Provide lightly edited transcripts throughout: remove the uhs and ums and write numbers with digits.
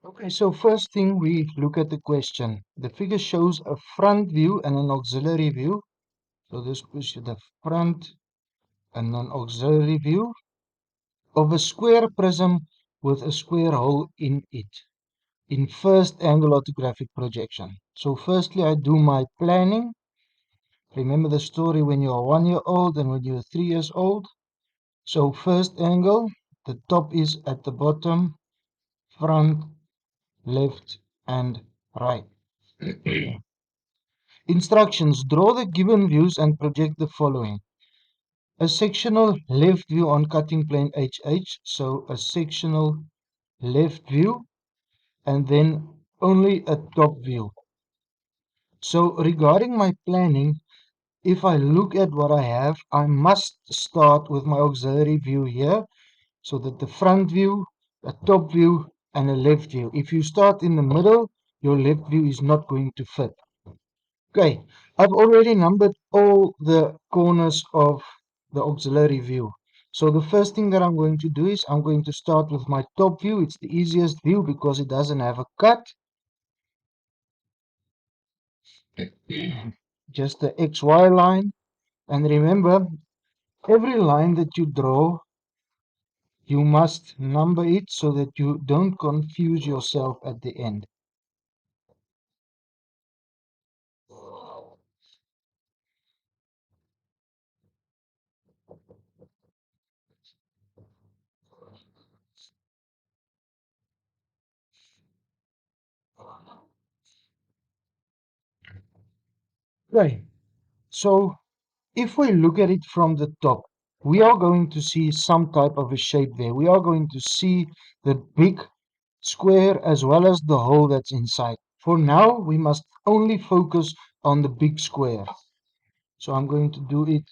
Okay, so first thing we look at the question. The figure shows a front view and an auxiliary view. So this is the front and an auxiliary view of a square prism with a square hole in it in first angle orthographic projection. So firstly I do my planning. Remember the story when you are 1 year old and when you are 3 years old. So first angle, the top is at the bottom, front, left and right. Instructions: draw the given views and project the following. A sectional left view on cutting plane HH, so a sectional left view, and then only a top view. So regarding my planning, if I look at what I have, I must start with my auxiliary view here, so that the front view, a top view, and a left view. If you start in the middle, your left view is not going to fit. Okay, I've already numbered all the corners of the auxiliary view. So the first thing that I'm going to do is I'm going to start with my top view. It's the easiest view because it doesn't have a cut. Just the XY line. And remember, every line that you draw, you must number it so that you don't confuse yourself at the end. Okay, so if we look at it from the top, we are going to see some type of a shape there. We are going to see the big square as well as the hole that's inside. For now, we must only focus on the big square. So I'm going to do it,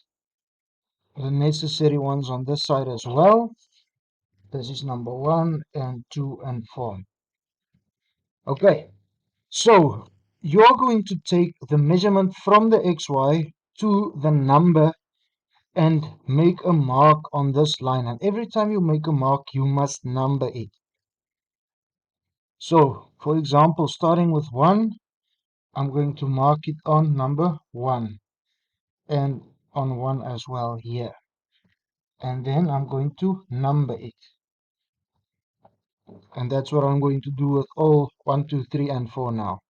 the necessary ones on this side as well. This is number 1 and 2 and 4. Okay, so you're going to take the measurement from the XY to the number and make a mark on this line, and every time you make a mark you must number it. So for example, starting with 1, I'm going to mark it on number 1 and on 1 as well here, and then I'm going to number it, and that's what I'm going to do with all 1, 2, 3 and 4 now.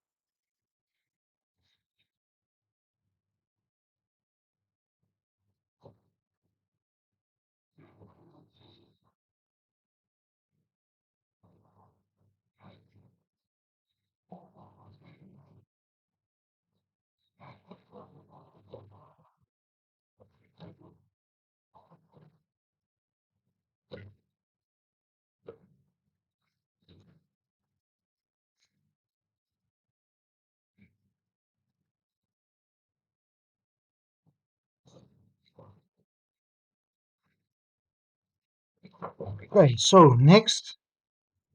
Okay, so next,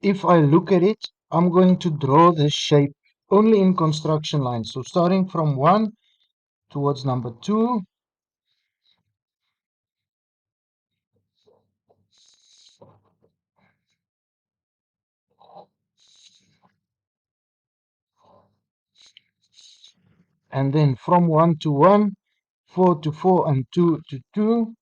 if I look at it, I'm going to draw this shape only in construction lines. So starting from 1 towards number 2, and then from 1 to 1, 4 to 4, and 2 to 2.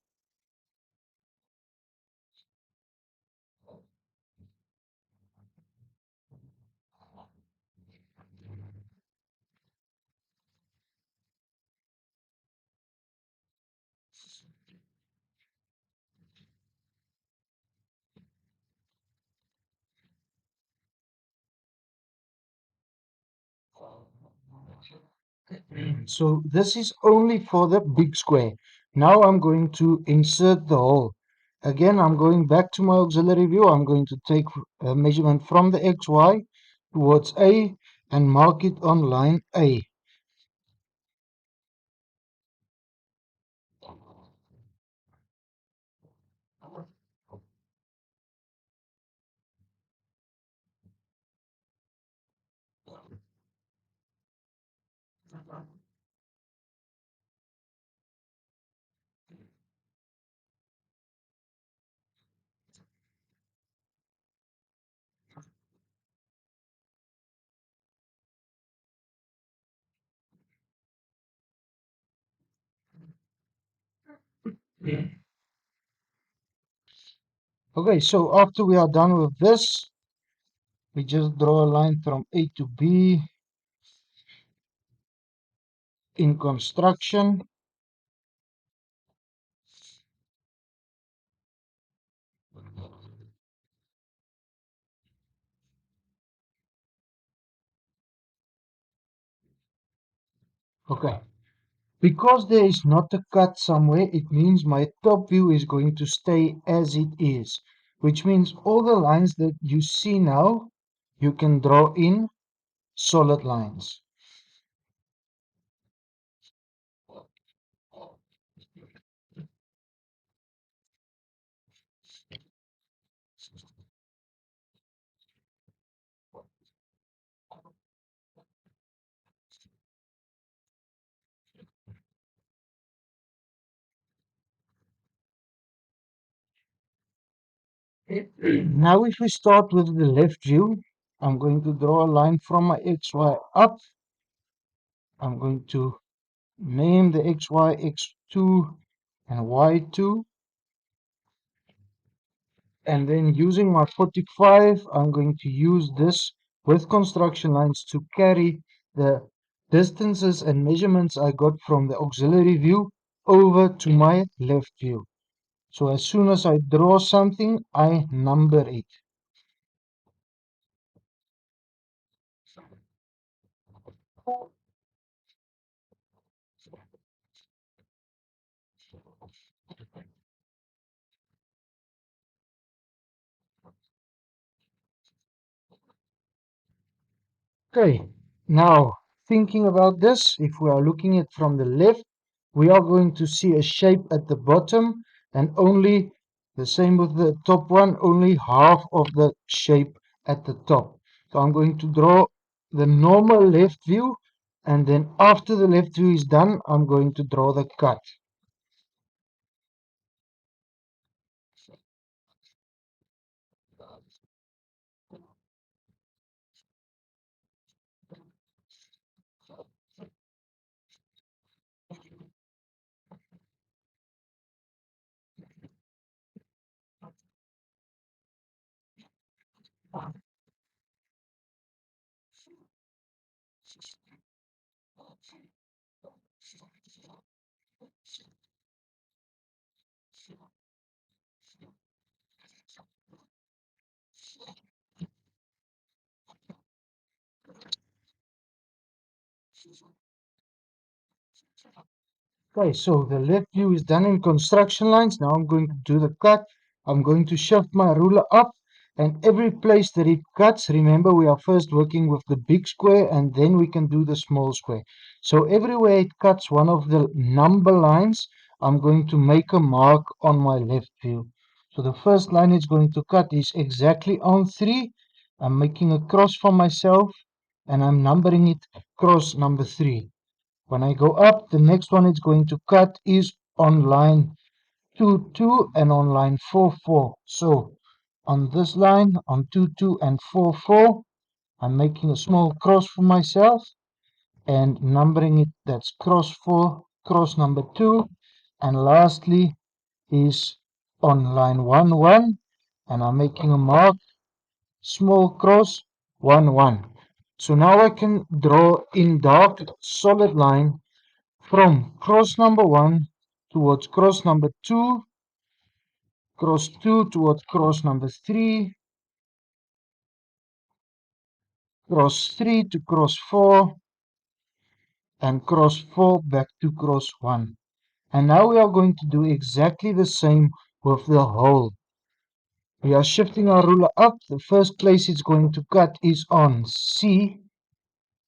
So this is only for the big square. Now I'm going to insert the hole. Again, I'm going back to my auxiliary view. I'm going to take a measurement from the XY towards A and mark it on line A. Okay, so after we are done with this, we just draw a line from A to B in construction. Okay, because there is not a cut somewhere, it means my top view is going to stay as it is, which means all the lines that you see now, you can draw in solid lines. Now if we start with the left view, I'm going to draw a line from my XY up. I'm going to name the XY X2 and Y2. And then using my 45, I'm going to use this with construction lines to carry the distances and measurements I got from the auxiliary view over to my left view. So as soon as I draw something, I number it. Okay, now thinking about this, if we are looking at from the left, we are going to see a shape at the bottom and only the same with the top one, only half of the shape at the top. So I'm going to draw the normal left view, and then after the left view is done, I'm going to draw the cut. Okay, so the left view is done in construction lines. Now I'm going to do the cut. I'm going to shift my ruler up, and every place that it cuts, remember we are first working with the big square and then we can do the small square. So everywhere it cuts one of the number lines, I'm going to make a mark on my left view. So the first line it's going to cut is exactly on 3. I'm making a cross for myself and I'm numbering it cross number 3. When I go up, the next one it's going to cut is on line 2, 2 and on line 4, 4. So on this line, on 2, 2 and 4, 4, I'm making a small cross for myself and numbering it. That's cross 4, cross number 2. And lastly is on line 1, 1. And I'm making a mark, small cross, 1, 1. So now I can draw in dark solid line from cross number 1 towards cross number 2, cross 2 towards cross number 3, cross 3 to cross 4, and cross 4 back to cross 1. And now we are going to do exactly the same with the hole. We are shifting our ruler up. The first place it's going to cut is on C.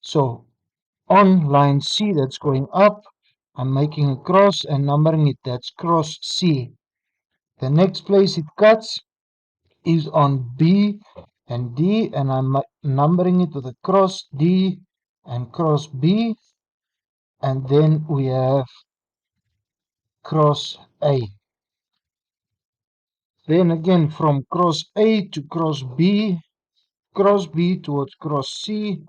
So on line C that's going up, I'm making a cross and numbering it. That's cross C. The next place it cuts is on B and D, and I'm numbering it with a cross D and cross B, and then we have cross A. Then again from cross A to cross B towards cross C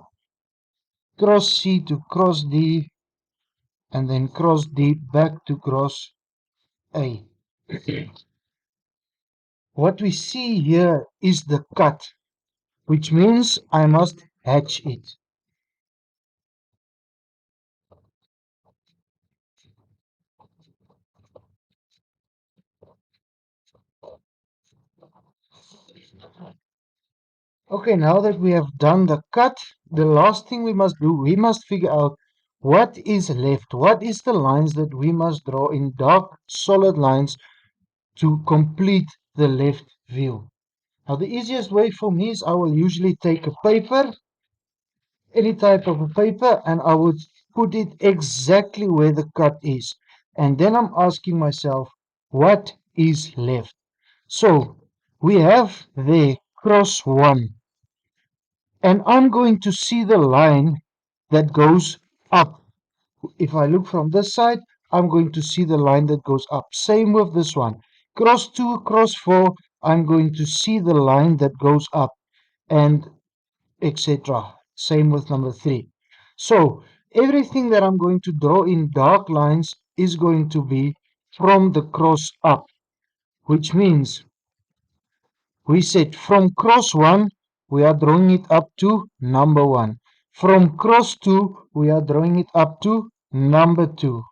to cross D, and then cross D back to cross A. What we see here is the cut, which means I must hatch it. Okay, now that we have done the cut, the last thing we must do, we must figure out what is left. What is the lines that we must draw in dark, solid lines to complete the left view? Now, the easiest way for me is I will usually take a paper, any type of a paper, and I would put it exactly where the cut is. And then I'm asking myself, what is left? So, we have there cross 1. And I'm going to see the line that goes up. If I look from this side, I'm going to see the line that goes up. Same with this one. Cross 2, cross 4, I'm going to see the line that goes up, and etc. Same with number 3. So everything that I'm going to draw in dark lines is going to be from the cross up, which means we said from cross 1, we are drawing it up to number 1. From cross 2, we are drawing it up to number 2.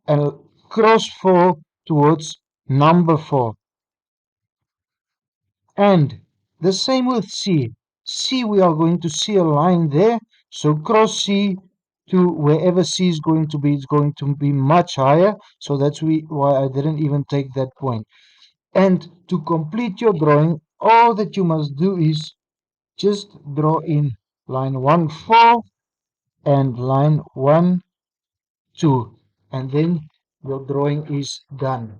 And cross 4 towards number 4. And the same with C. C, we are going to see a line there. So cross C to wherever C is going to be, it's going to be much higher. So that's why I didn't even take that point. And to complete your drawing, all that you must do is just draw in line 1, 4 and line 1, 2. And then your drawing is done.